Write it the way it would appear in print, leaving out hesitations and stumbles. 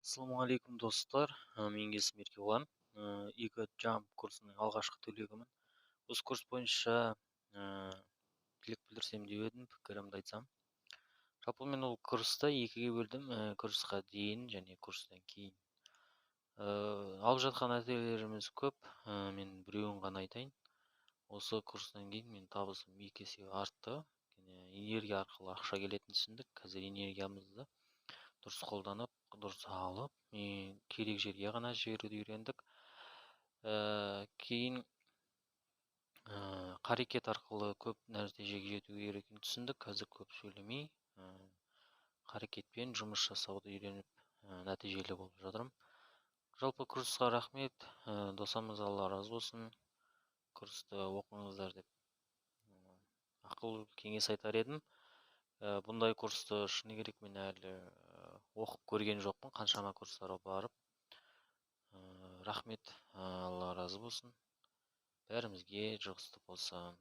Ассалаумағалейкум достар, менің есімім Еркебұлан, екі джамп курсының алғашқы түлегімін. Осы курс бойынша тілек білдірсем деп едім, пікірімді айтсам. Жалпы мен ол курсты екіге бөлдім, курсқа дейін және курстан кейін. Алып жатқан нәтижелеріміз көп, мен біреуін ғана айтайын. Осы курстан кейін мен табысым 2 есеге артты. Энергия арқылы ақша келетінін түсіндік. Қазір энергиямызды дұрыс қолданып, дұрыс алып, керек жерге ғана жіберуді үйрендік. Кейін қарекет арқылы көп нәтижеге жету керектігін түсіндік. Қазір көп сөйлемей, қарекетпен жұмыс жасауды үйреніп, нәтижелі болып жатырмын. Жалпы курсқа рахмет, досамыз Алла разы болсын. Курсты оқыңыздар деп ақыл кеңес айтар едім. Бұндай курсты шыны керек мен әлі оқып көрген жоқпын, қаншама курстарға барып. Рахмет, Алла разы болсын. Бәрімізге жұғысты болсын.